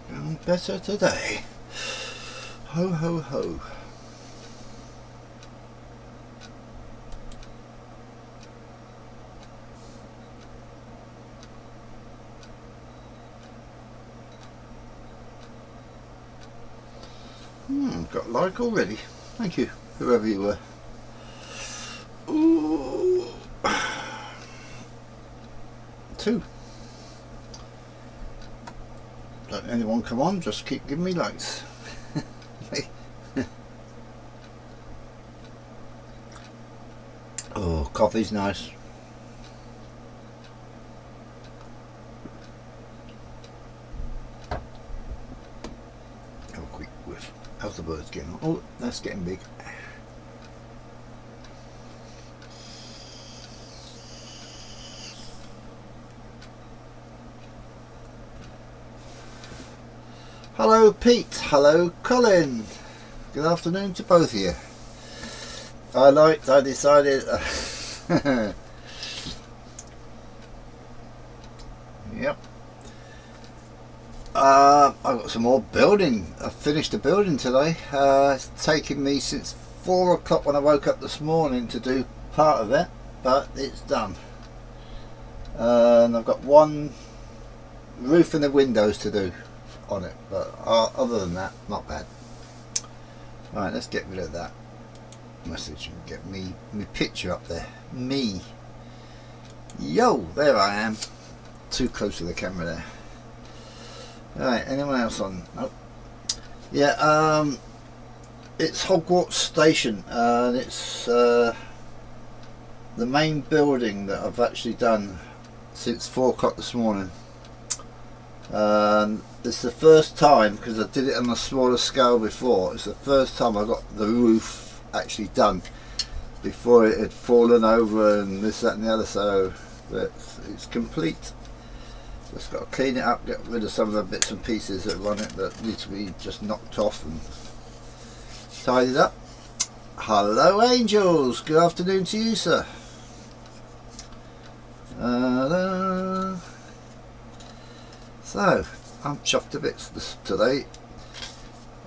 Going better today. Ho ho ho. Got a like already. Thank you, whoever you were. Ooh. 2. Don't anyone come on, just keep giving me likes. Oh, coffee's nice. Have a quick whiff. How's the birds getting on? Oh, that's getting big. Hello Pete, hello Colin. Good afternoon to both of you. I decided yep. I've got some more building. I finished the building today. It's taken me since 4 o'clock when I woke up this morning to do part of it, but it's done. And I've got one roof and the windows to do on it, but other than that, not bad. Right, let's get rid of that message and get me picture up there. Me. Yo, there I am. Too close to the camera there. Right, anyone else on? Nope. Yeah, it's Hogwarts Station, and it's the main building that I've actually done since 4 o'clock this morning. It's the first time, because I did it on a smaller scale before, it's the first time I got the roof actually done before it had fallen over and this, that and the other, so it's complete. Just got to clean it up, get rid of some of the bits and pieces that run it that need to be just knocked off and tidied up. Hello Angels, good afternoon to you, sir. So I'm chuffed to bits today.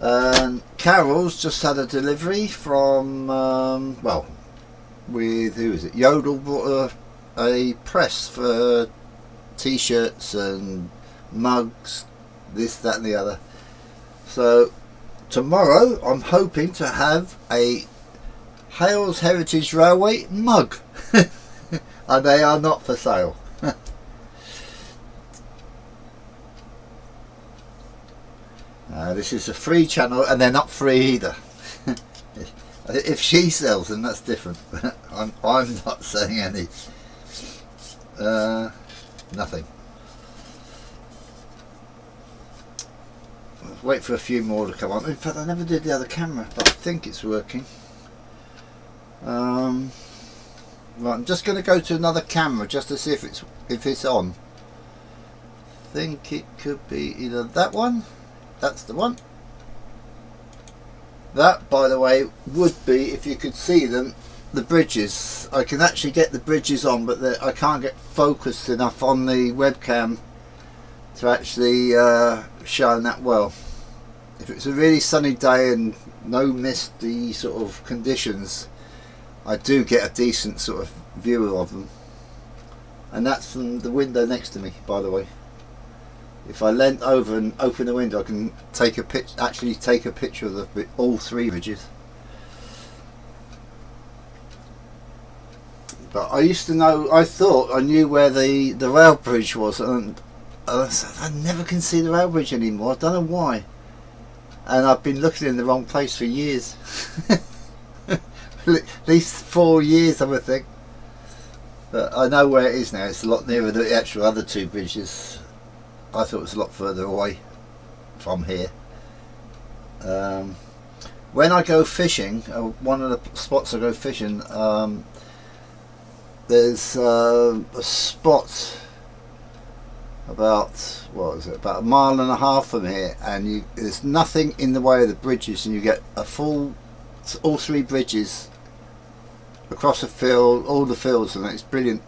And Carol's just had a delivery from well, with who is it? Yodel brought her a press for t-shirts and mugs, this, that and the other. So tomorrow I'm hoping to have a Hales Heritage Railway mug. And they are not for sale. This is a free channel and they're not free either. If she sells them, that's different. I'm not selling any. Nothing. Let's wait for a few more to come on. In fact, I never did the other camera, but I think it's working. Right, I'm just going to go to another camera just to see if it's on. I think it could be either that one. That's the one. That, by the way, would be, if you could see them, the bridges. I can actually get the bridges on, but I can't get focused enough on the webcam to actually shine that well. If it's a really sunny day and no misty sort of conditions, I do get a decent sort of view of them. And that's from the window next to me, by the way. If I leant over and open the window, I can take a actually take a picture of all 3 bridges. But I used to know, I thought I knew where the rail bridge was, and I never can see the rail bridge anymore. I don't know why. And I've been looking in the wrong place for years. At least 4 years, I would think. But I know where it is now. It's a lot nearer the actual other 2 bridges. I thought it was a lot further away from here. When I go fishing, one of the spots I go fishing, there's a spot about, what is it, about 1.5 miles from here, and there's nothing in the way of the bridges, and you get a full, all 3 bridges across the field, all the fields, and it's brilliant.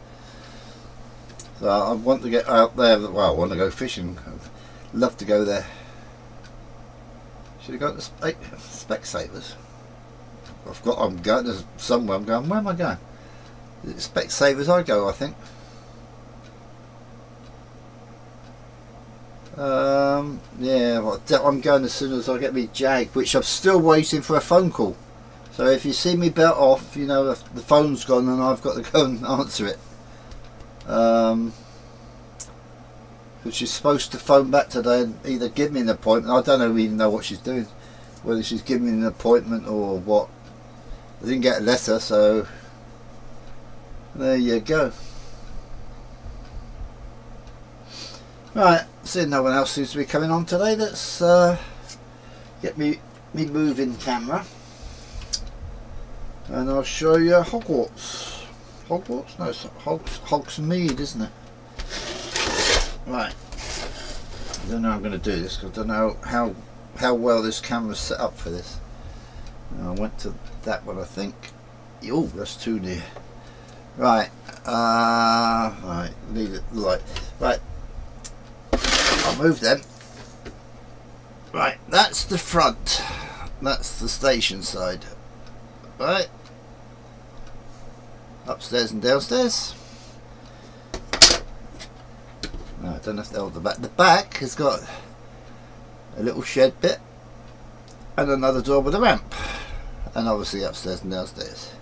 So I want to get out there. Well, I want to go fishing. I'd love to go there. Should have got the Specsavers. I'm going to somewhere. I'm going. Where am I going? Specsavers I go, I think. Yeah, well, I'm going as soon as I get me Jag, which I'm still waiting for a phone call. So if you see me belt off, you know the phone's gone and I've got to go and answer it. Because she's supposed to phone back today and either give me an appointment. I don't even know what she's doing, whether she's giving me an appointment or what. I didn't get a letter, so there you go. Right, seeing no one else seems to be coming on today, let's get me moving camera and I'll show you Hogwarts. Hogwarts? No, it's Hogsmeade, isn't it? Right. I don't know how I'm going to do this because I don't know how well this camera's set up for this. I went to that one, I think. Oh, that's too near. Right. Right. Need it light. Right. I'll move them. Right. That's the front. That's the station side. Right. Upstairs and downstairs. No, I don't know if they're the back. The back has got a little shed bit and another door with a ramp, and obviously upstairs and downstairs.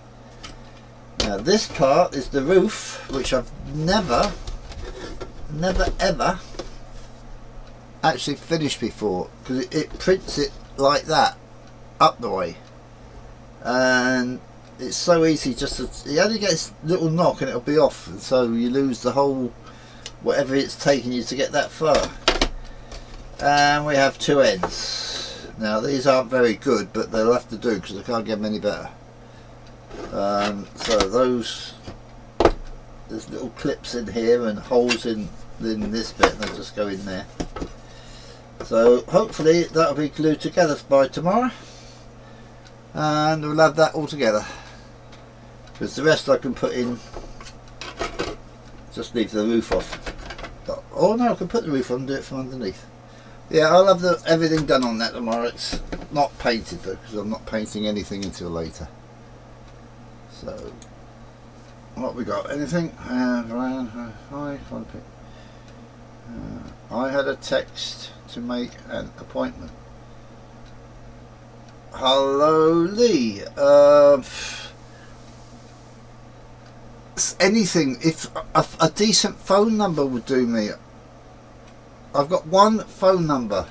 Now this part is the roof, which I've never ever actually finished before, because it prints it like that up the way, and it's so easy. Just to, you only get a little knock and it'll be off, and so you lose the whole whatever it's taking you to get that far. And we have two ends. Now these aren't very good, but they'll have to do because I can't get them any better. So there's little clips in here and holes in this bit, and they'll just go in there. So hopefully that'll be glued together by tomorrow, and we'll have that all together, because the rest I can put in, just leave the roof off. Oh no, I can put the roof on and do it from underneath. Yeah, I'll have everything done on that tomorrow. It's not painted though, because I'm not painting anything until later. So, what we got? Anything? Ryan, hi, I had a text to make an appointment. Hello, Lee. Anything, if a decent phone number would do me. I've got one phone number,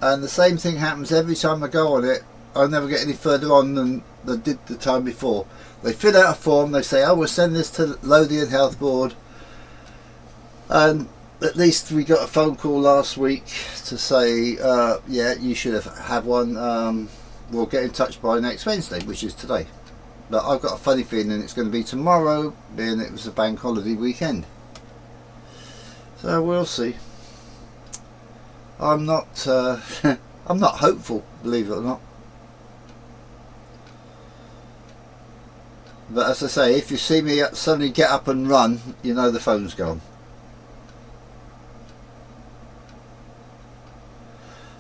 and the same thing happens every time I go on it. I never get any further on than I did the time before. They fill out a form, they say, oh, we'll send this to Lothian Health Board, and at least we got a phone call last week to say, yeah, you should have one. We'll get in touch by next Wednesday, which is today. But I've got a funny feeling it's going to be tomorrow, being it was a bank holiday weekend. So we'll see. I'm not I'm not hopeful, believe it or not. But as I say, if you see me suddenly get up and run, you know the phone's gone.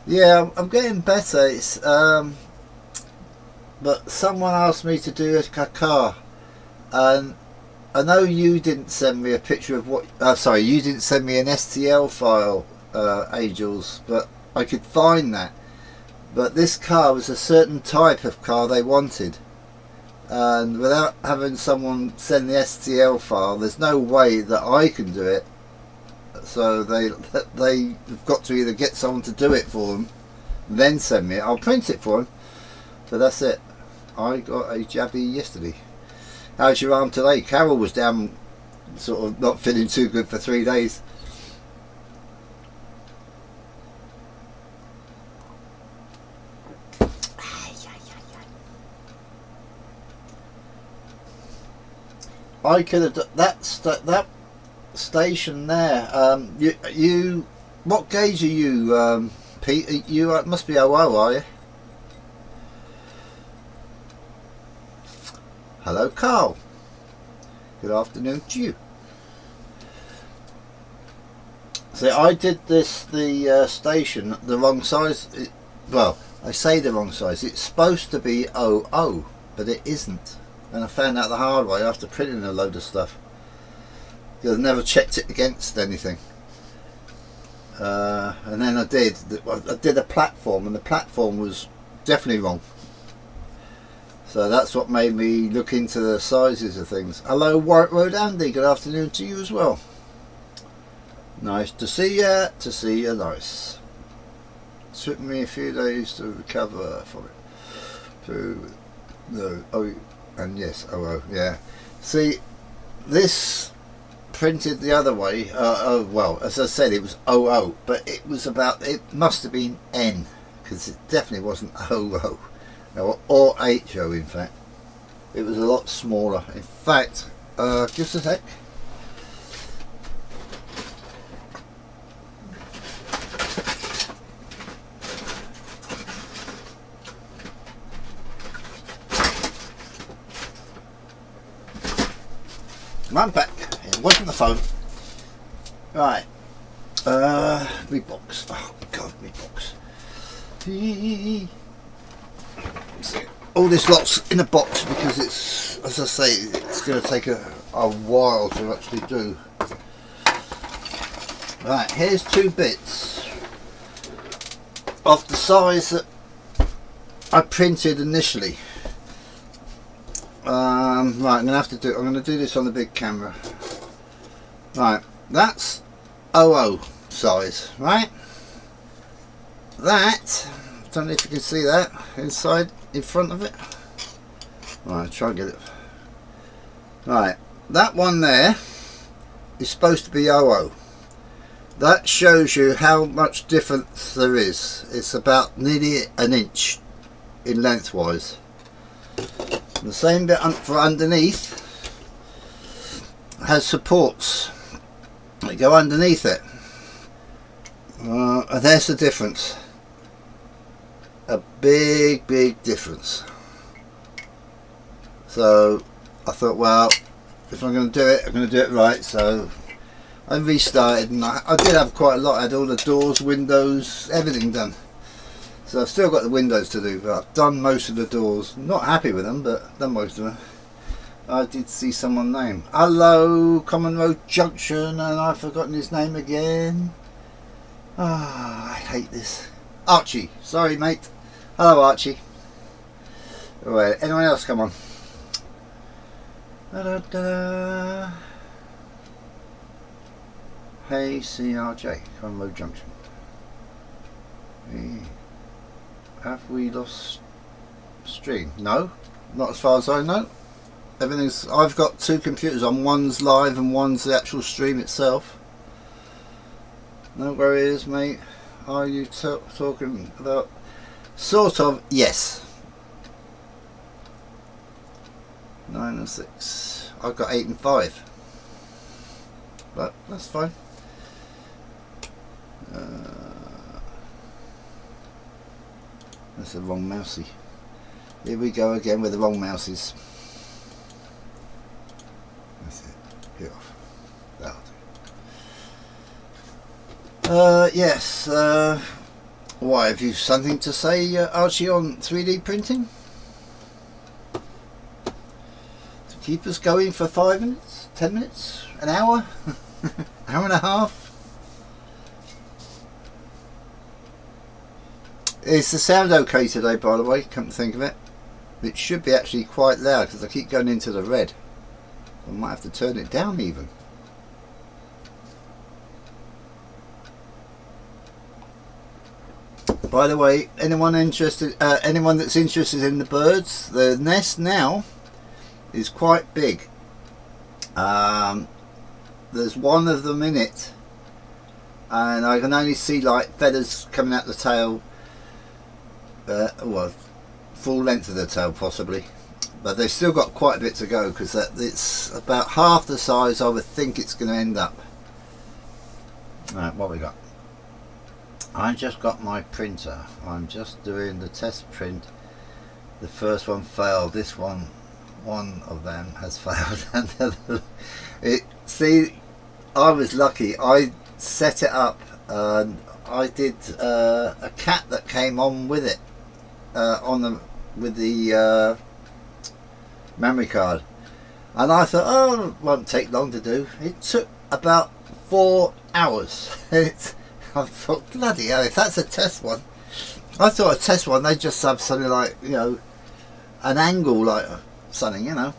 Yeah, I'm getting better. It's but someone asked me to do a car, and I know you didn't send me a picture of what. Sorry, you didn't send me an STL file, Angels, but I could find that. But this car was a certain type of car they wanted, and without having someone send the STL file, there's no way that I can do it. So they've got to either get someone to do it for them, then send me it. I'll print it for them. So that's it. I got a jabby yesterday. How's your arm today? Carol was down, sort of not feeling too good for 3 days. I could have done that station there. You what gauge are you, Pete? You must be OO, are you? Hello, Carl. Good afternoon to you. So I did the station the wrong size. well, I say the wrong size. It's supposed to be 00, but it isn't. And I found out the hard way after printing a load of stuff. Because I never checked it against anything. And then I did a platform, and the platform was definitely wrong. So that's what made me look into the sizes of things. Hello, Warwick Road Andy. Good afternoon to you as well. Nice to see you. To see you, nice. Took me a few days to recover from it. And yes, yeah. See, this printed the other way. Well, as I said, it was 00, but it was about. It must have been N, because it definitely wasn't 00, or HO. In fact, it was a lot smaller. In fact, just a sec. I'm back. It wasn't the phone. Right. Me box. Oh God, me box. See, all this lot's in a box because it's, as I say, it's going to take a while to actually do. Right. Here's 2 bits of the size that I printed initially. Right, I'm going to do this on the big camera. Right, that's 00 size, right? That, don't know if you can see that inside, in front of it. Right, try and get it. Right, that one there is supposed to be 00. That shows you how much difference there is. It's about nearly an inch in lengthwise. The same bit for underneath has supports that go underneath it, and there's the difference. A big difference. So I thought, well, if I'm going to do it, I'm going to do it right. So I restarted, and I did have quite a lot. I had all the doors, windows, everything done. So I've still got the windows to do, but I've done most of the doors. Not happy with them, but done most of them. I did see someone name. Hello, Common Road Junction, and I've forgotten his name again. Ah, I hate this. Archie. Sorry, mate. Hello, Archie. Alright, anyone else? Come on. Da-da-da. Hey, CRJ, Common Road Junction. Hey. Have we lost stream? No, not as far as I know. Everything's. I've got 2 computers on. One's live and one's the actual stream itself. No worries, mate. Are you talking about? Sort of. Yes. 9 and 6. I've got 8 and 5. But that's fine. That's the wrong mousey. Here we go again with the wrong mouses. That's it. Get off. That'll do. Yes. Why, have you something to say, Archie, on 3D printing? To keep us going for 5 minutes, 10 minutes, an hour, hour and a half? Is the sound okay today, by the way? Come to think of it, it should be actually quite loud because I keep going into the red. I might have to turn it down even. By the way, anyone interested? Anyone that's interested in the birds, the nest now is quite big. There's one of them in it, and I can only see like feathers coming out the tail. Well, full length of the tail possibly, but they've still got quite a bit to go because it's about half the size I would think it's going to end up. Right, what we got? I just got my printer. I'm just doing the test print. The first one failed. This one of them has failed. See, I was lucky. I set it up and I did a cat that came on with it, with the memory card, and I thought, oh, it won't take long to do. It took about 4 hours. I thought, bloody hell, if that's a test one. I thought a test one they'd just have something like, you know, an angle like something, you know.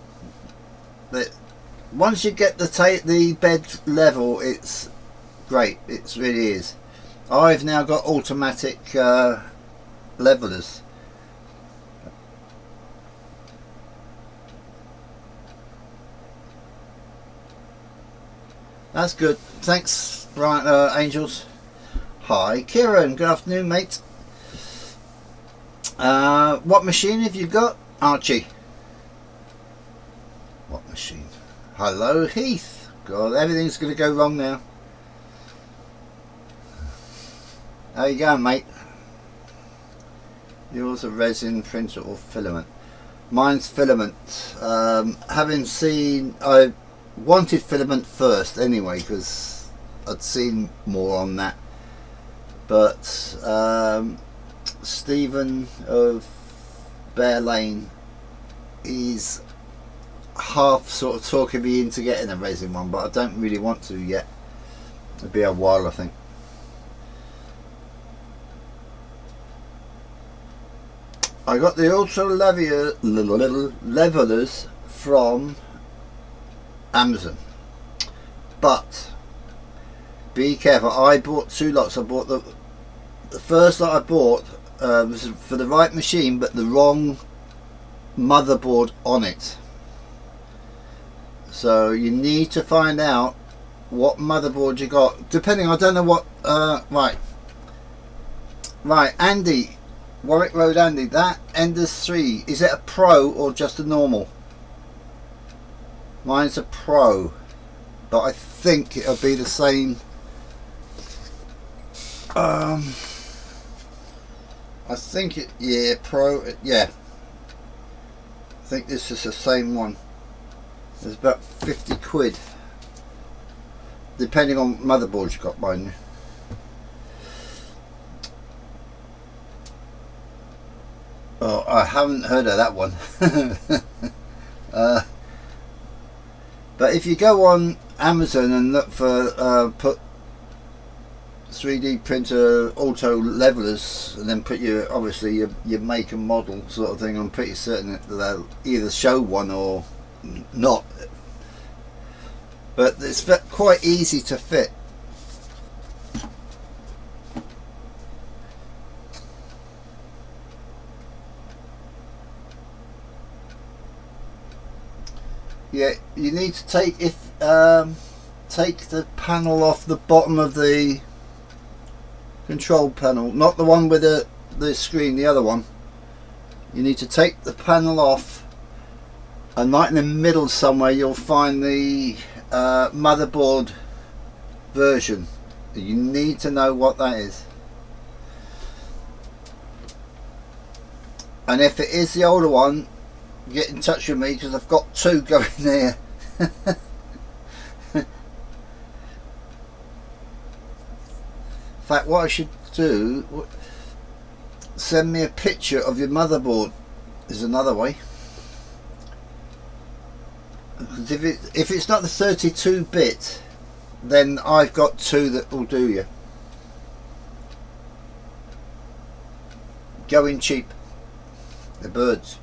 But once you get the bed level, it's great. It really is. I've now got automatic levelers. That's good. Thanks, right, Angels. Hi, Kieran. Good afternoon, mate. What machine have you got, Archie? What machine? Hello, Heath. God, everything's going to go wrong now. How you going, mate? Yours a resin, printer, or filament? Mine's filament. Having seen, I wanted filament first anyway because I'd seen more on that. But Stephen of Bear Lane is half sort of talking me into getting a resin one, but I don't really want to yet. It'll be a while, I think. I got the Ultra Levelers from Amazon, but be careful. I bought 2 lots. I bought the first lot I bought was for the right machine, but the wrong motherboard on it. So you need to find out what motherboard you got. Depending, I don't know what. Right, Andy. Warwick Road Andy, that Enders 3, is it a Pro or just a normal? Mine's a Pro, but I think it'll be the same. I think it, yeah, Pro, yeah. I think this is the same one. It's about 50 quid, depending on motherboards you got, mind you. Oh, I haven't heard of that one. But if you go on Amazon and look for put 3D printer auto levelers and then put your obviously your make and model sort of thing, I'm pretty certain that they'll either show one or not. But it's quite easy to fit. Yeah, you need to take take the panel off the bottom of the control panel, not the one with the screen, the other one. You need to take the panel off, and right in the middle somewhere you'll find the motherboard version. You need to know what that is. And if it is the older one, get in touch with me because I've got 2 going there. In fact, what I should do, send me a picture of your motherboard is another way. Because if it's not the 32-bit, then I've got 2 that will do you. Going cheap. They're birds.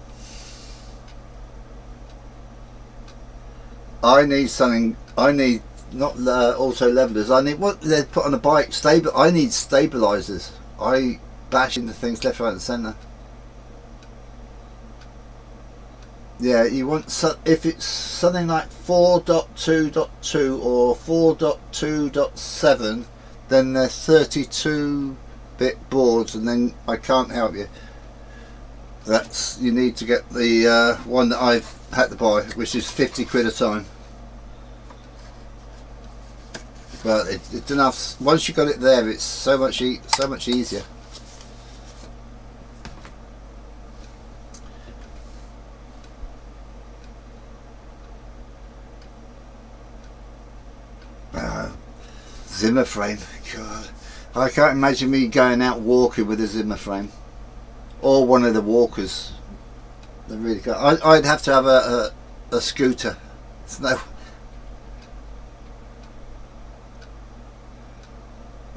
I need something. I need not auto levelers. I need what they put on a bike. I need stabilizers. I bash into things left, right, and centre. Yeah, you want if it's something like 4.2.2 or 4.2.7, then they're 32-bit boards, and then I can't help you. You need to get the one that I've had to buy, which is 50 quid a time. But it's enough. Once you got it there, it's so much easier. Zimmer frame, God. I can't imagine me going out walking with a Zimmer frame or one of the walkers. They really can't. I'd have to have a scooter. It's no.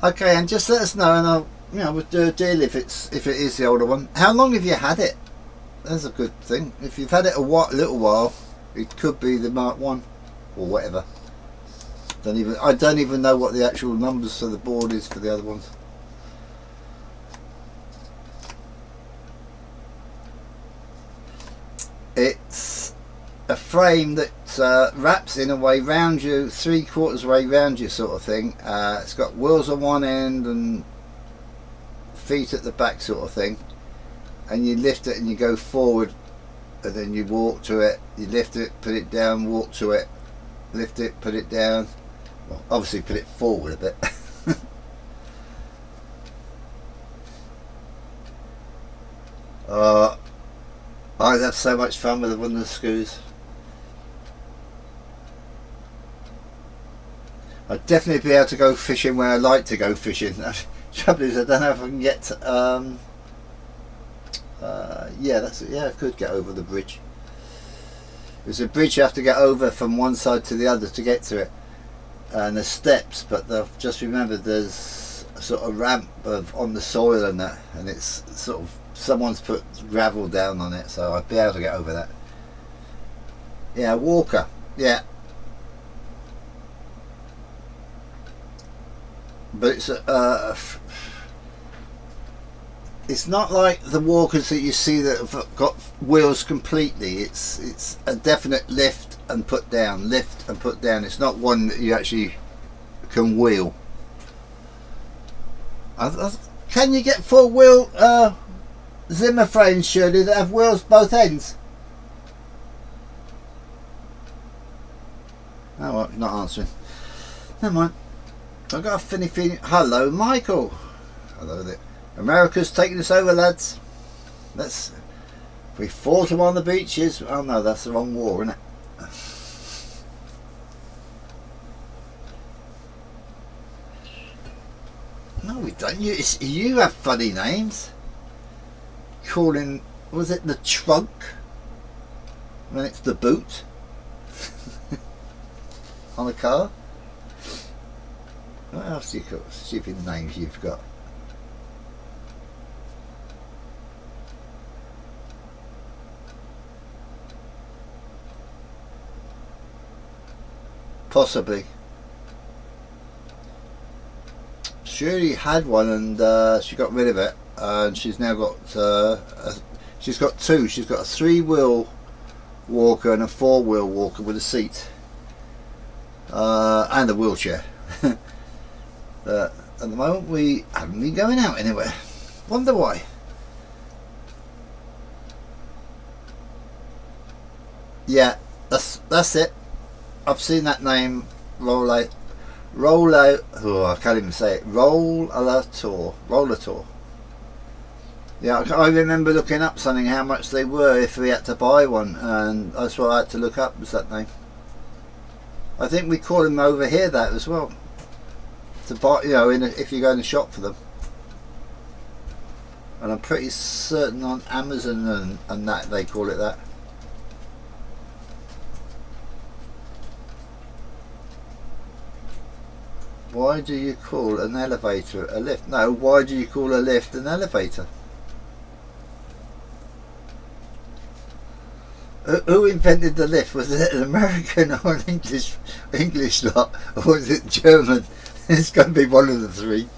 Okay, and just let us know, and I'll, we'll do a deal if it is the older one. How long have you had it? That's a good thing. If you've had it a little while, it could be the Mark 1 or whatever. I don't even know what the actual numbers for the board is for the other ones. It's a frame that wraps in a way round you, 3/4 way round you, sort of thing. It's got wheels on one end and feet at the back, sort of thing. And you lift it and you go forward, and then you walk to it. You lift it, put it down, walk to it, lift it, put it down. Well, obviously put it forward a bit. I'd have so much fun with one of the screws. I'd definitely be able to go fishing where I like to go fishing. The trouble is, I don't know if I can get yeah, that's it. Yeah, I could get over the bridge. There's a bridge you have to get over from one side to the other to get to it, and there's steps, but just remembered there's a sort of ramp on the soil and that, and it's sort of, someone's put gravel down on it, so I'd be able to get over that. Yeah, walker. Yeah, but it's not like the walkers that you see that have got wheels completely. It's a definite lift and put down, lift and put down. It's not one that you actually can wheel. Can you get 4-wheel Zimmer frames, surely, that have wheels both ends? Oh well, not answering. Never mind. I've got a funny feeling. Hello, Michael. Hello there. America's taking us over, lads. We fought them on the beaches. Oh no, that's the wrong war, isn't it? No, we don't. You have funny names. Calling, was it the trunk? When it's the boot on a car. What else do you got? Stupid names you've got. Possibly. She had one and she got rid of it, and she's now got she's got two. She's got a 3-wheel walker and a 4-wheel walker with a seat and a wheelchair. At the moment we haven't been going out anywhere. Wonder why. Yeah, that's it. I've seen that name. Oh, I can't even say it. Rollator. Yeah, I remember looking up something, how much they were if we had to buy one, and that's what I had to look up, was that name. I think we call them over here that as well. To buy, if you go in the shop for them. And I'm pretty certain on Amazon and that they call it that. Why do you call an elevator a lift? No, why do you call a lift an elevator? Who invented the lift? Was it an American or an English lot? Or was it German? It's going to be one of the three.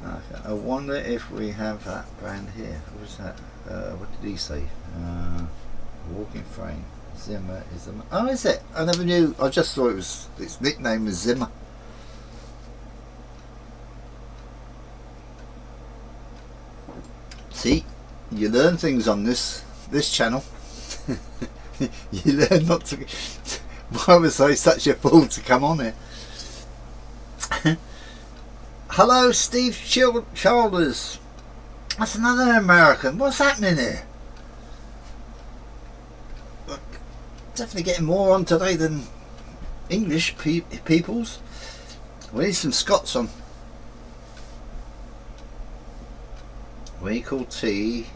Okay, I wonder if we have that brand here. What was that? What did he say? Walking frame. Zimmer is Zimmer. Oh, is it? I never knew. I just thought its nickname was Zimmer. See, you learn things on this channel. You learn not to. Why was I such a fool to come on it? Hello, Steve Childers. That's another American. What's happening here? Definitely getting more on today than English peoples. We need some Scots on. We call tea,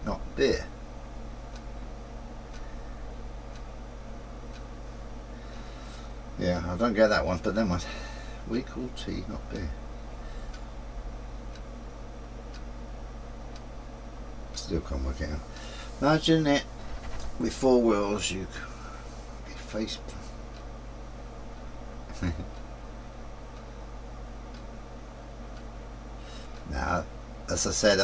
not beer. Yeah, I don't get that one, but never mind. We call tea, not beer. Still can't work it out. Imagine it with 4 wheels, you face. Now, as I said,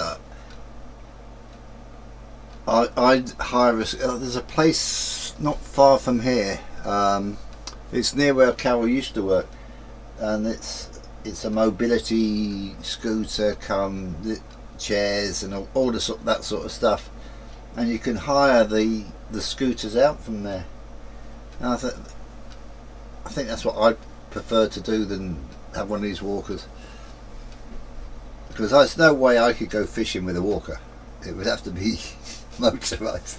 I'd hire there's a place not far from here. It's near where Carol used to work, and it's a mobility scooter, chairs and all that sort of stuff, and you can hire the scooters out from there. And I think that's what I'd prefer to do than have one of these walkers, because there's no way I could go fishing with a walker. It would have to be motorised.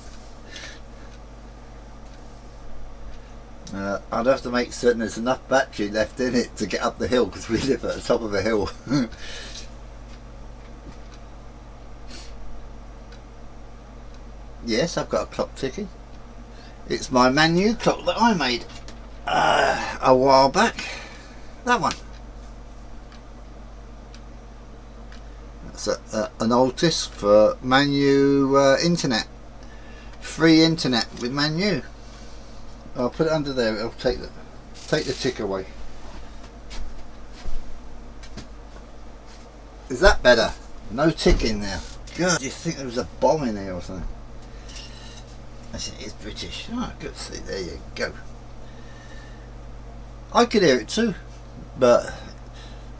I'd have to make certain there's enough battery left in it to get up the hill, because we live at the top of a hill. Yes, I've got a clock ticking. It's my Manu clock that I made a while back. That one. That's an Altis for Manu internet. Free internet with Manu. I'll put it under there. I'll take the tick away. Is that better? No tick in there. God, do you think there was a bomb in there or something? It is British. Oh, good. See, there you go. I could hear it too, but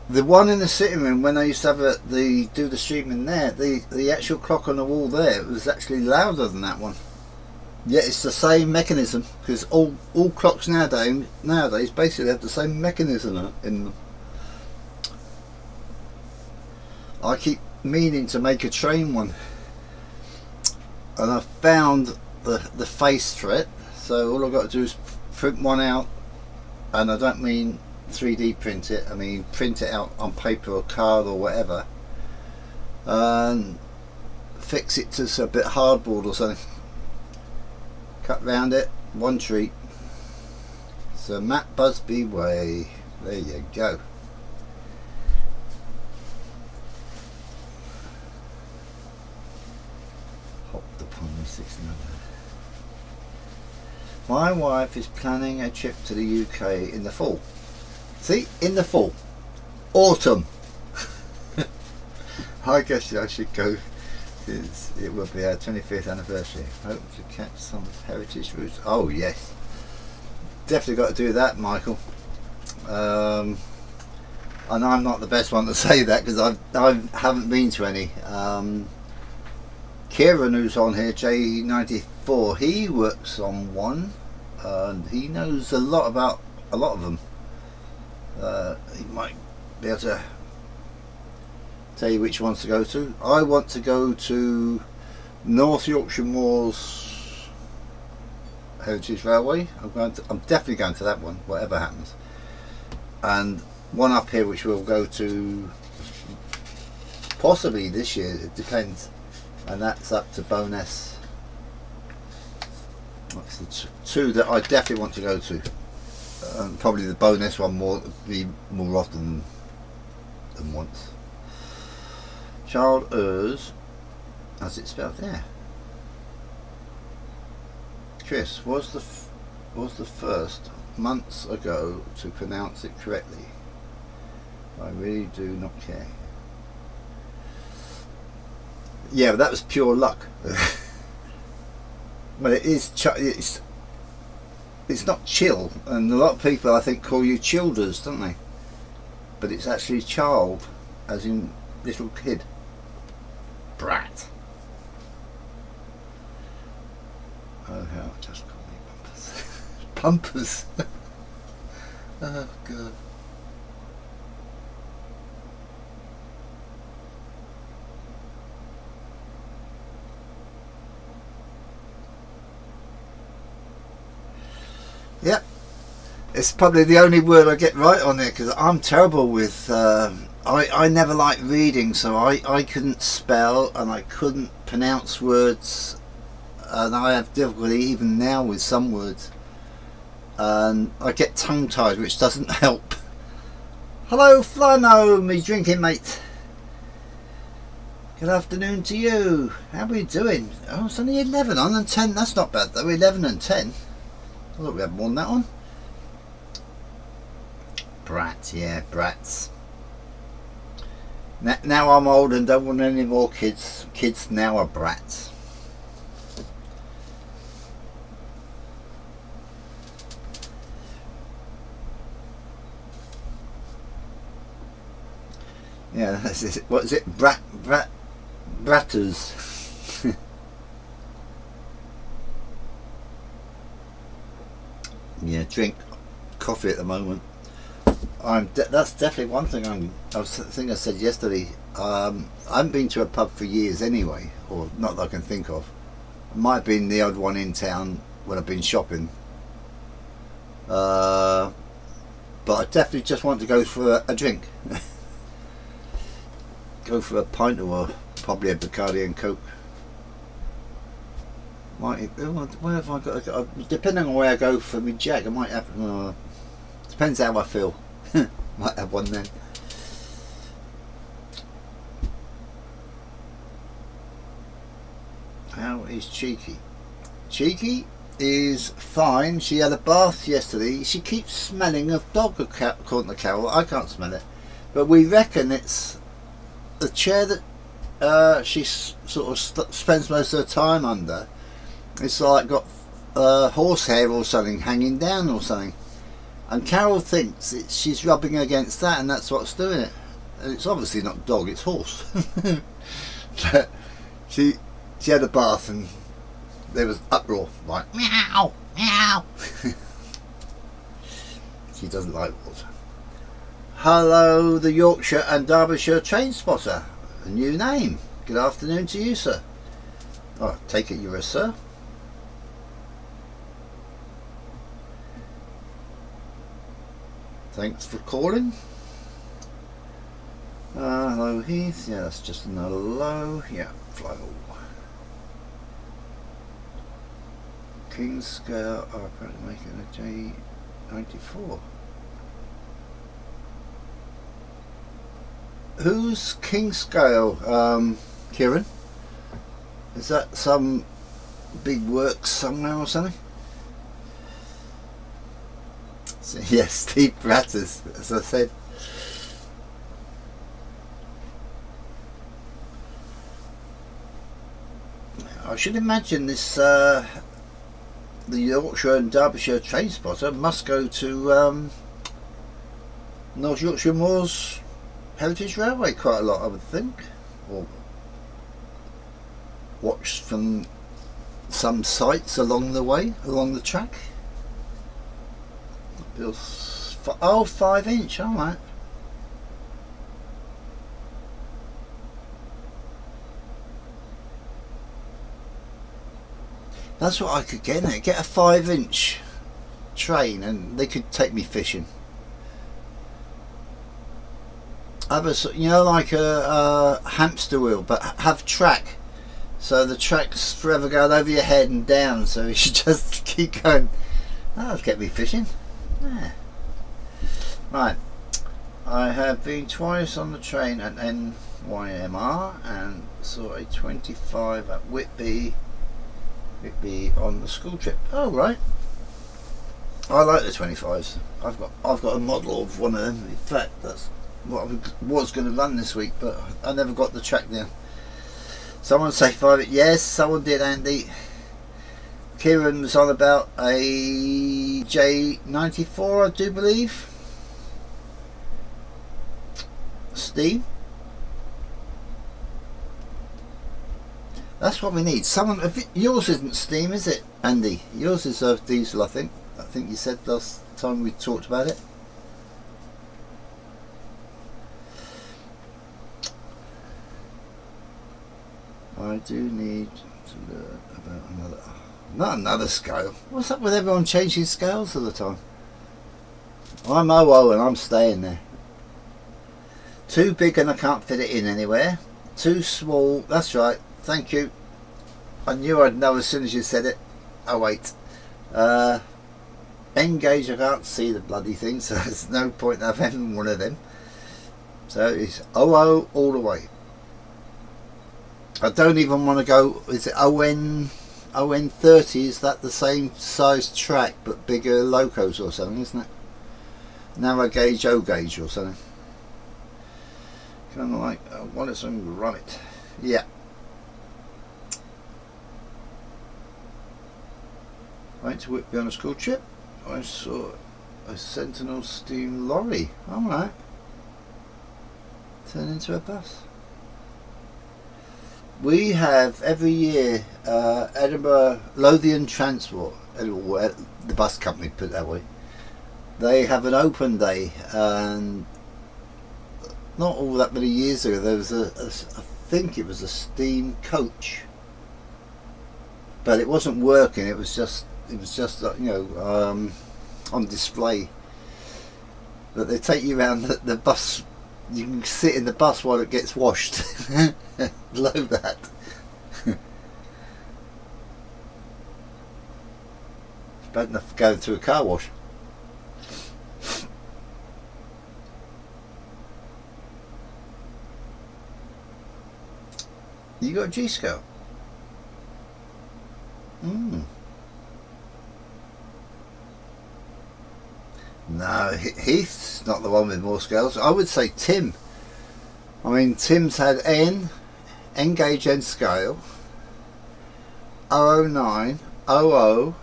the one in the sitting room, when I used to have do the streaming there, the actual clock on the wall there, it was actually louder than that one. Yet it's the same mechanism, because all clocks nowadays basically have the same mechanism in them. I keep meaning to make a train one, and I found the face for it, so all I've got to do is print one out, and I don't mean 3D print it, I mean print it out on paper or card or whatever, and fix it to a bit hardboard or something, cut round it, one treat. So Matt Busby way, there you go. Hopped upon the 69. My wife is planning a trip to the UK in the fall. See, in the fall, autumn. I guess I should go. It will be our 25th anniversary. Hope to catch some heritage routes. Oh yes, definitely got to do that, Michael. And I'm not the best one to say that, because I haven't been to any. Kieran, who's on here, J94, he works on one, and he knows a lot about a lot of them. He might be able to tell you which ones to go to. I want to go to North Yorkshire Moors Heritage Railway. I'm definitely going to that one, whatever happens. And one up here which we'll go to possibly this year, it depends, and that's up to Bowness. That's the two that I definitely want to go to. Probably the Bowness one more often than once. Child Ers, as it's spelled there. Chris was the first months ago to pronounce it correctly. I really do not care. Yeah, but that was pure luck. But it is. It's not chill, and a lot of people I think call you childers, don't they? But it's actually child, as in little kid. Brat. Oh hell, just call me Pumpers. Pumpers. Oh god. Yep, It's probably the only word I get right on there because I'm terrible with. I never liked reading, so I couldn't spell and I couldn't pronounce words, and I have difficulty even now with some words. And I get tongue tied, which doesn't help. Hello, Flano, me drinking mate. Good afternoon to you. How are we doing? Oh, it's only 11 on and 10. That's not bad though. 11 and 10. I thought we had more than that on. Brats, yeah, brats. Now I'm old and don't want any more kids. Kids now are brats. Yeah, that's it. What is it? Bratters. Yeah, drink coffee at the moment. That's definitely one thing. I think I said yesterday. I haven't been to a pub for years anyway, or not that I can think of. Might have been the odd one in town when I've been shopping. But I definitely just want to go for a drink. Go for a pint or probably a Bacardi and Coke. Where have I got? Depending on where I go for my jag, I might have. Depends how I feel. Might have one then. How is Cheeky? Cheeky is fine. She had a bath yesterday. She keeps smelling of dog, according to Carol. I can't smell it, but we reckon it's the chair that she sort of spends most of her time under. It's like got horsehair or something hanging down or something, and Carol thinks she's rubbing against that, and that's what's doing it. And it's obviously not dog; it's horse. But she had a bath and there was uproar, like meow, meow. She doesn't like water. Hello, the Yorkshire and Derbyshire train spotter. A new name. Good afternoon to you, sir. Oh, take it you're a sir. Thanks for calling. Hello, Heath. Yeah, that's just another low. Yeah, fly. King's Scale. Oh, apparently making a J94. Who's King's Scale, Kieran? Is that some big works somewhere or something? So, yes, Steve Bratters, as I said. I should imagine this the Yorkshire and Derbyshire train spotter must go to North Yorkshire Moors Heritage Railway quite a lot, I would think, or watch from some sites along the way, along the track. Oh, 5-inch, alright. That's what I could get in it. Get a 5-inch train and they could take me fishing. Have a, you know, like a hamster wheel, but have track. So the track's forever going over your head and down, so you should just keep going. That'll get me fishing. Yeah. Right. I have been twice on the train at NYMR and saw a 25 at Whitby on the school trip. Oh right. I like the 25s. I've got a model of one of them. In fact, that's what I was going to run this week, but I never got the track down. Someone say 5. Yes, someone did, Andy. Kieran was on about a J94, I do believe. Steam. That's what we need. Someone. Yours isn't steam, is it, Andy? Yours is diesel, I think. I think you said last time we talked about it. I do need to learn about not another scale. What's up with everyone changing scales all the time? I'm OO and I'm staying there. Too big and I can't fit it in anywhere. Too small, that's right, thank you. I knew I'd know as soon as you said it. Oh wait. N-gauge, I can't see the bloody thing, so there's no point in having one of them. So it's OO all the way. I don't even want to go, is it ON30, is that the same size track but bigger locos or something, isn't it? Narrow gauge, O gauge or something. Kind of like, I want it something right. Yeah. Went to Whitby on a school trip. I saw a Sentinel steam lorry. Alright. Turn into a bus. We have every year Edinburgh Lothian Transport, the bus company put it that way. They have an open day, and not all that many years ago there was I think it was a steam coach, but it wasn't working. It was just you know, on display. But they take you around the bus. You can sit in the bus while it gets washed. Love that. It's bad enough going through a car wash. You got a G-Scout? No, Heath's not the one with more scales. I would say Tim. I mean, Tim's had N-gauge N scale, 009, 00,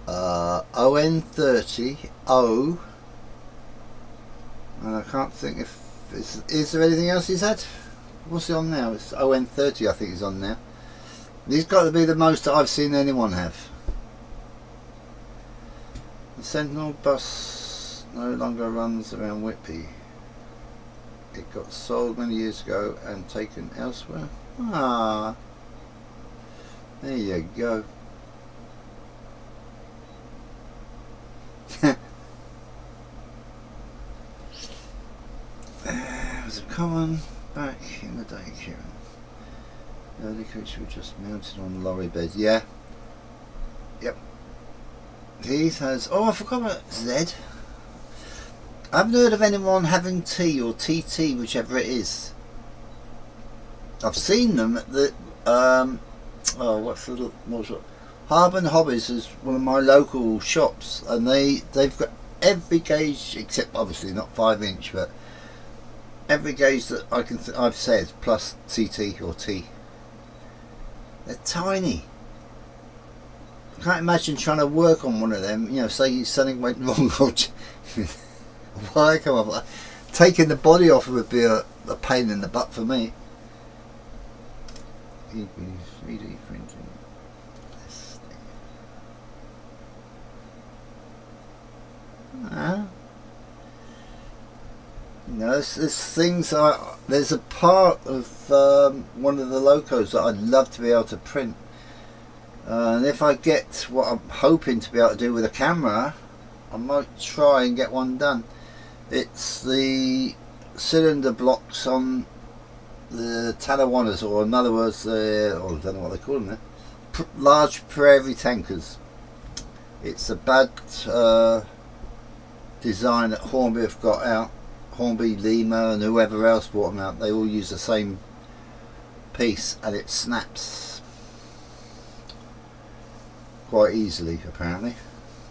ON30, O, and I can't think if is there anything else he's had. What's he on now? It's ON30, I think he's on now. He's got to be the most that I've seen anyone have. The Sentinel bus no longer runs around Whitby. It got sold many years ago and taken elsewhere. Ah, there you go. There was a common back in the day, Kieran. Early coach were just mounted on lorry beds. Yeah. Yep. Heath has. Oh, I forgot about Z. I haven't heard of anyone having T or TT, whichever it is. I've seen them at the. Oh, what's the. What's it? Harbin Hobbies is one of my local shops, and they've got every gauge except obviously not 5-inch, but every gauge that I can I've said plus TT or T. They're tiny. I can't imagine trying to work on one of them. You know, say something went wrong. Why come up? Taking the body off would be a pain in the butt for me. 3D printing. You know, there's things. There's a part of one of the locos that I'd love to be able to print, and if I get what I'm hoping to be able to do with a camera, I might try and get one done. It's the cylinder blocks on the Talawanas, or in other words, I don't know what they call them there. Large prairie tankers. It's a bad design that Hornby have got out. Hornby, Lima and whoever else brought them out, they all use the same piece and it snaps quite easily apparently.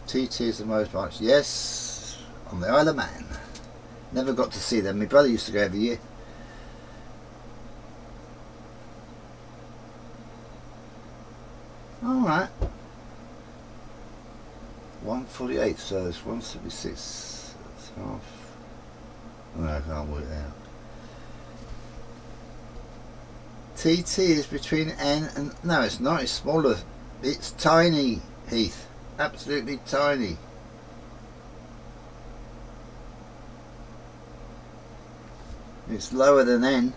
TT is the most much. Yes, on the Isle of Man. Never got to see them. My brother used to go every year. Alright. 148, so it's 176. That's half. No, I can't work it out. TT is between N and... No, it's not. It's smaller. It's tiny, Heath. Absolutely tiny. It's lower than N.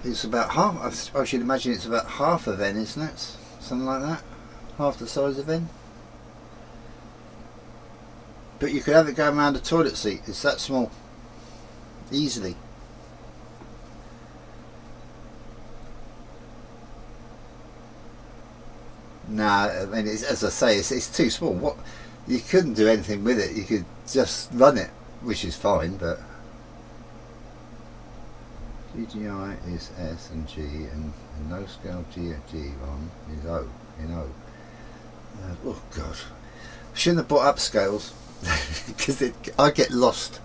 It's about half. I should imagine it's about half of N, isn't it? Something like that. Half the size of N. But you could have it going around the toilet seat. It's that small. Easily. Nah, I mean, as I say, it's too small. What, you couldn't do anything with it. You could just run it, which is fine, but GGI is S and G, and no scale G1 is O in O. Oh God, I shouldn't have brought up scales because I get lost.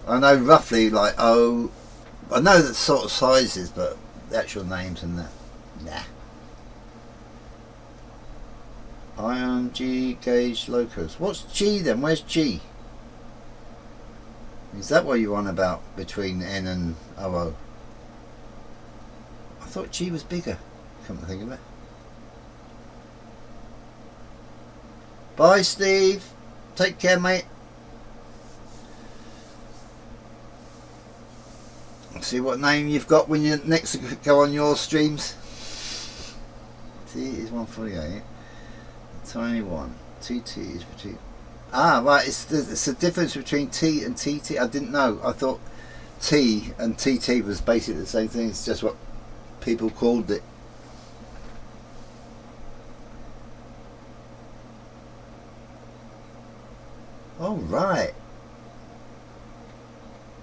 I know roughly like O. I know the sort of sizes, but the actual names and that, nah. Ion G gauge locus. What's G then? Where's G? Is that what you're on about between N and OO? I thought G was bigger. Come to think of it. Bye, Steve. Take care, mate. See what name you've got when you next go on your streams. T is 148. Tiny one. TT is between. Ah, right. It's the difference between T and TT. I didn't know. I thought T and TT was basically the same thing. It's just what people called it. Oh, right.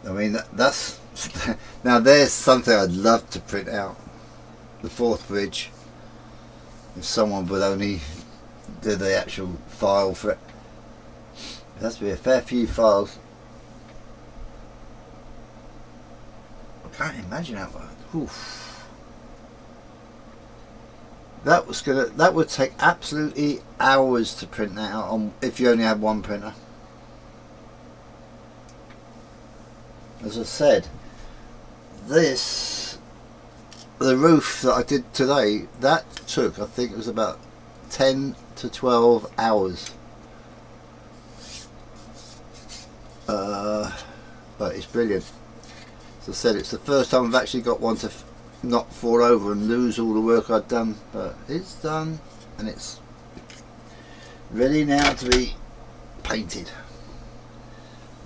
I mean, that's now there's something I'd love to print out. The Forth Bridge. If someone would only do the actual file for it. There has to be a fair few files. I can't imagine how much. Oof. That would take absolutely hours to print that out on if you only had one printer. As I said, the roof that I did today, that took, I think it was about 10 to 12 hours. But it's brilliant. As I said, it's the first time I've actually got one to not fall over and lose all the work I'd done. But it's done, and it's ready now to be painted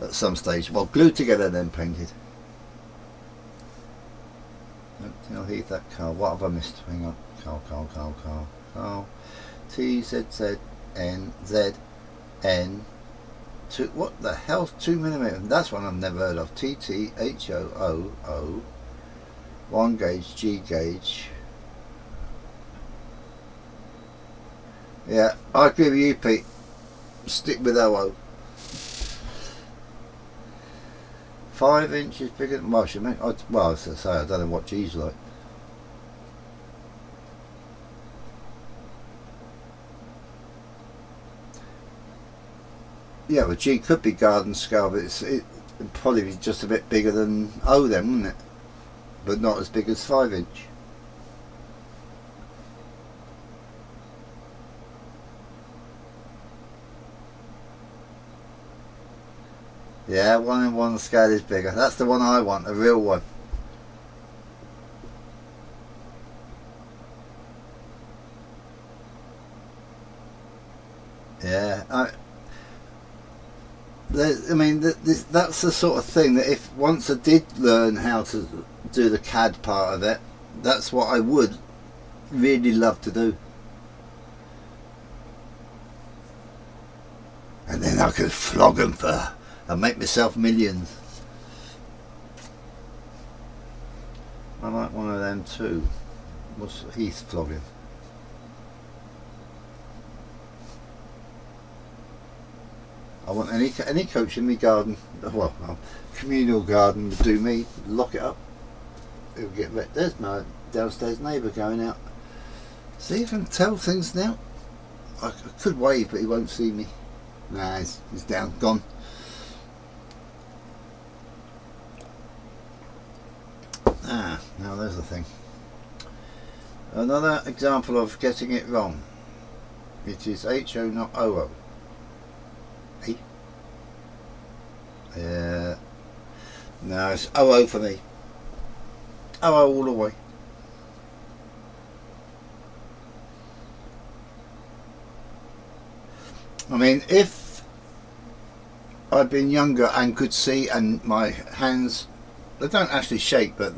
at some stage. Well, glued together then painted. Don't tell Heath that Carl. What have I missed? Hang on. Carl. T Z Z N Z N. What the hell's 2mm? That's one I've never heard of. T T H O O O. 1 gauge G gauge. Yeah, I agree with you, Pete. Stick with OO. 5 inches bigger than well, as I say, I don't know what G's like. Yeah, well, G could be garden scale, but it'd probably be just a bit bigger than O then, wouldn't it? But not as big as 5 inch. Yeah, 1:1 scale is bigger. That's the one I want, a real one. Yeah, I mean, that's the sort of thing that if once I did learn how to do the CAD part of it, that's what I would really love to do. And then I could flog them and make myself millions. I like one of them too. What's Heath flogging? I want any coach in my garden. Well, communal garden would do me. Lock it up. It'll get wet. There's my downstairs neighbour going out. See, you can tell things now. I could wave, but he won't see me. Nah, he's down, gone. Ah, now there's the thing. Another example of getting it wrong. It is HO, not OO. No, it's OO for me. OO all the way. I mean, if I'd been younger and could see, and my hands, they don't actually shake, but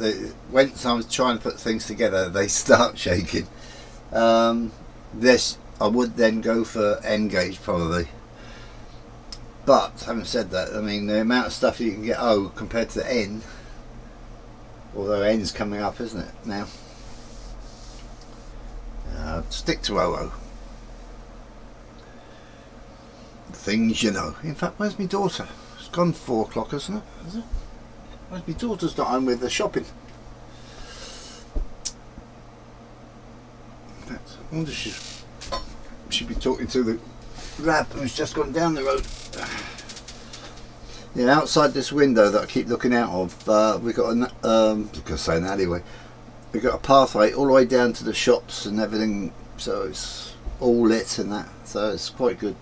once I was trying to put things together, they start shaking. This, I would then go for N-gauge probably. But having said that, I mean, the amount of stuff you can get O compared to the N, although N's coming up, isn't it, now? Stick to OO. Things you know. In fact, where's my daughter? It's gone 4 o'clock, isn't it? Is it? Where's my daughter's not home with the shopping? In fact, I wonder if she'd be talking to the Rab who's just gone down the road. Yeah, outside this window that I keep looking out of, we've got an I'm gonna say an alleyway. We've got a pathway all the way down to the shops and everything, so it's all lit and that, so it's quite good.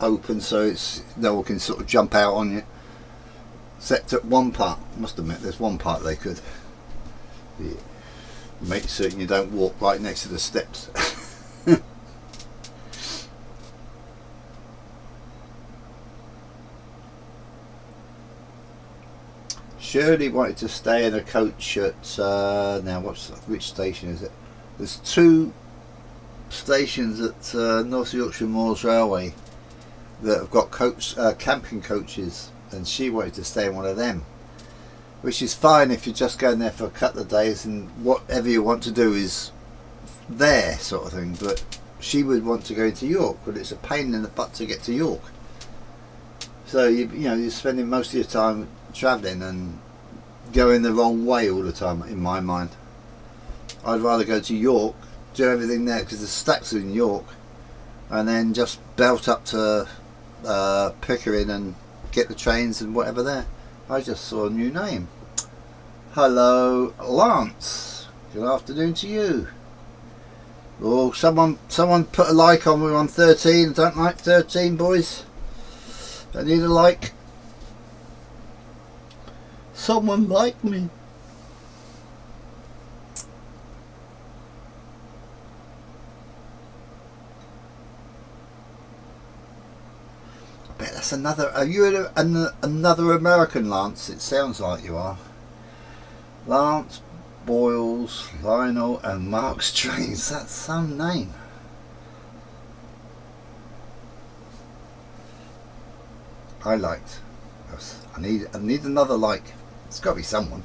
Open, so it's no one can sort of jump out on you. Except at one part, I must admit, there's one part they could. Yeah. Make certain you don't walk right next to the steps. Shirley wanted to stay in a coach at now which station is it? There's 2 stations at North Yorkshire Moors Railway that have got camping coaches, and she wanted to stay in one of them, which is fine if you're just going there for a couple of days and whatever you want to do is there, sort of thing. But she would want to go into York, but it's a pain in the butt to get to York, so you know you're spending most of your time travelling and going the wrong way all the time. In my mind, I'd rather go to York, do everything there because the stacks are in York, and then just belt up to Pickering and get the trains and whatever there. I just saw a new name. Hello, Lance. Good afternoon to you. Oh, someone put a like on. We're on 13. Don't like 13, boys. I need a like. Someone like me. I bet that's another. Are you another American, Lance? It sounds like you are. Lance Boyles, Lionel, and Mark Strange. That's some name. I liked. I need another like. It's got to be someone.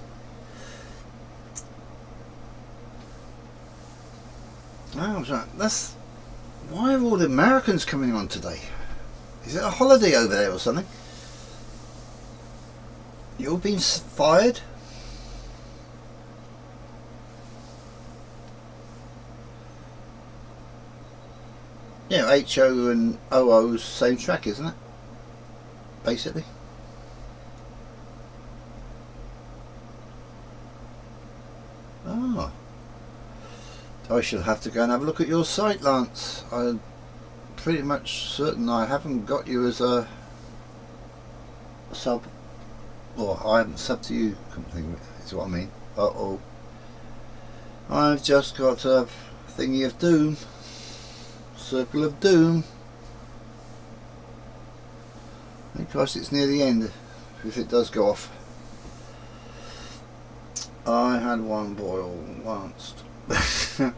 Oh, right. That's why are all the Americans coming on today? Is it a holiday over there or something? You all been fired? Yeah, HO and OO's same track, isn't it? Basically. Oh. I shall have to go and have a look at your site, Lance. I'm pretty much certain I haven't got you as a sub, or I haven't subbed to you, is what I mean. Uh-oh. I've just got a thingy of doom. Circle of doom. Because it's near the end, if it does go off. I had one boil once. The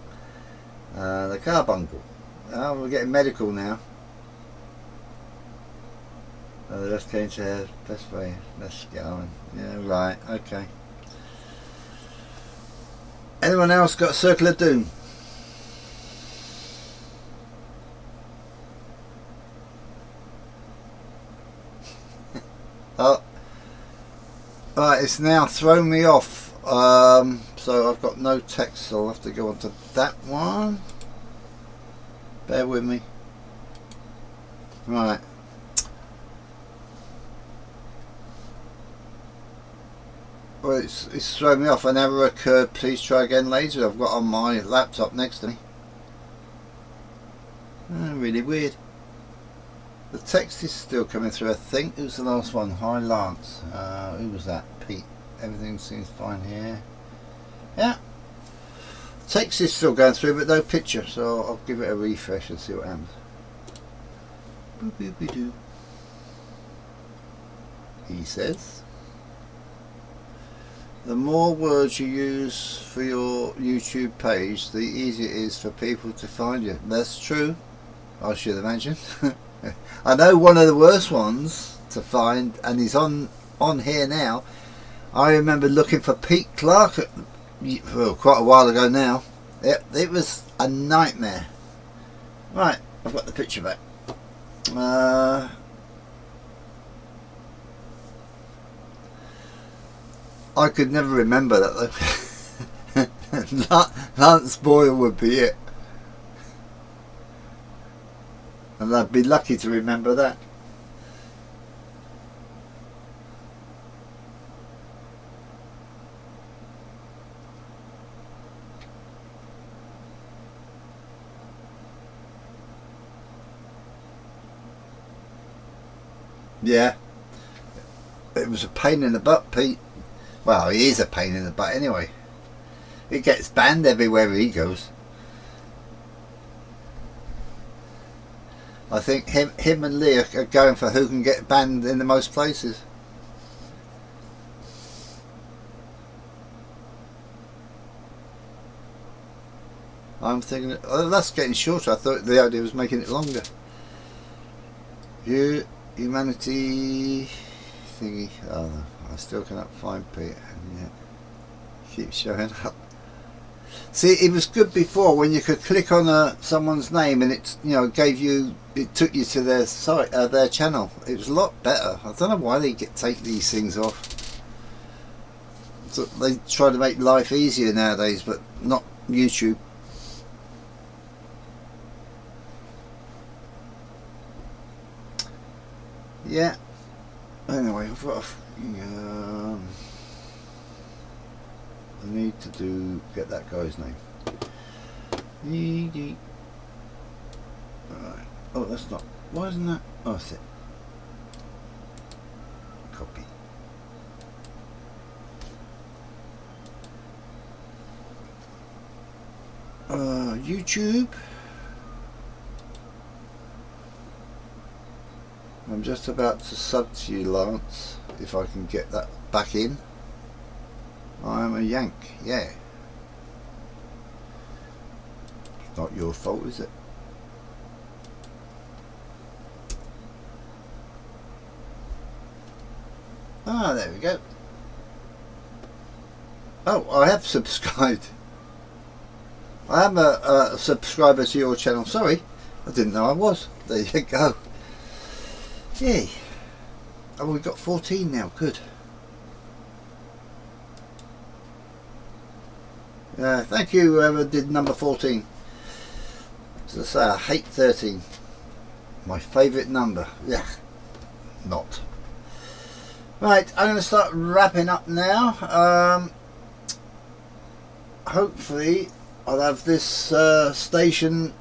carbuncle. Oh, we're getting medical now. Let's change to best way. Let's get on. Yeah, right. Okay. Anyone else got a circle of doom? Oh, right. It's now thrown me off. So I've got no text, so I'll have to go on to that one. Bear with me. Right. Well, it's thrown me off. An error occurred. Please try again later. I've got on my laptop next to me. Really weird. The text is still coming through, I think. Who's the last one? Hi, Lance. Who was that? Pete. Everything seems fine here. Yeah. Text is still going through, but no picture, so I'll give it a refresh and see what happens. Boop, boop, boop, doo. he says. The more words you use for your YouTube page, the easier it is for people to find you. That's true, I should imagine. I know one of the worst ones to find, and he's on here now. I remember looking for Pete Clark quite a while ago now. It was a nightmare. Right, I've got the picture back. I could never remember that though. Lance Boyle would be it. And I'd be lucky to remember that. Yeah. It was a pain in the butt, Pete. Well, he is a pain in the butt anyway. He gets banned everywhere he goes. I think him and Lee are going for who can get banned in the most places. I'm thinking, oh, that's getting shorter. I thought the idea was making it longer. Humanity thingy. Oh, I still cannot find Pete. Yeah, keeps showing up. See, it was good before when you could click on someone's name and it, it took you to their site, their channel. It was a lot better. I don't know why they take these things off. So they try to make life easier nowadays, but not YouTube. Yeah. Anyway, I've got I need to get that guy's name. Right. Oh, that's not. Why isn't that? Oh, that's it. Copy. YouTube. I'm just about to sub to you, Lance, if I can get that back in. I'm a Yank, yeah. It's not your fault, is it? Ah, there we go. Oh, I have subscribed. I am a subscriber to your channel. Sorry, I didn't know I was. There you go. Yay. Oh, we've got 14 now. Good. Thank you whoever did number 14. As I say, I hate 13. My favourite number. Yeah. Not. Right, I'm going to start wrapping up now. Hopefully I'll have this station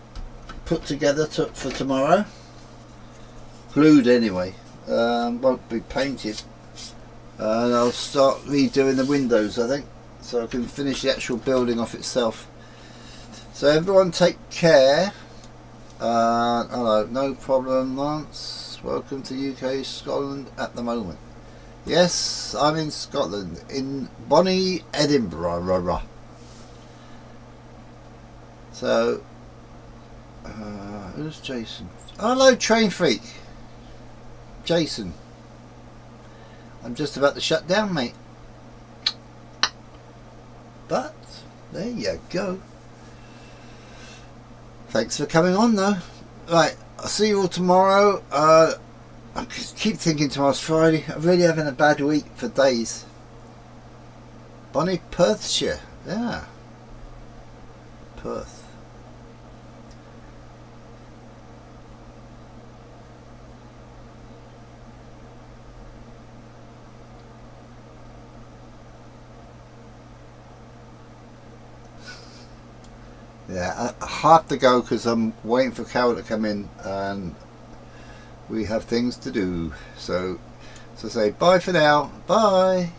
put together for tomorrow. Glued anyway. Won't be painted. And I'll start redoing the windows, I think, so I can finish the actual building off itself. So everyone take care. Hello, no problem, Lance. Welcome to UK, Scotland at the moment. Yes, I'm in Scotland, in Bonnie, Edinburgh. So, who's Jason? Hello, Train Freak. Jason. I'm just about to shut down, mate. But there you go. Thanks for coming on though. Right, I'll see you all tomorrow. I keep thinking tomorrow's Friday. I'm really having a bad week for days. Bonnie, Perthshire. Yeah. Perth. Yeah, I have to go because I'm waiting for Carol to come in and we have things to do. So say bye for now. Bye.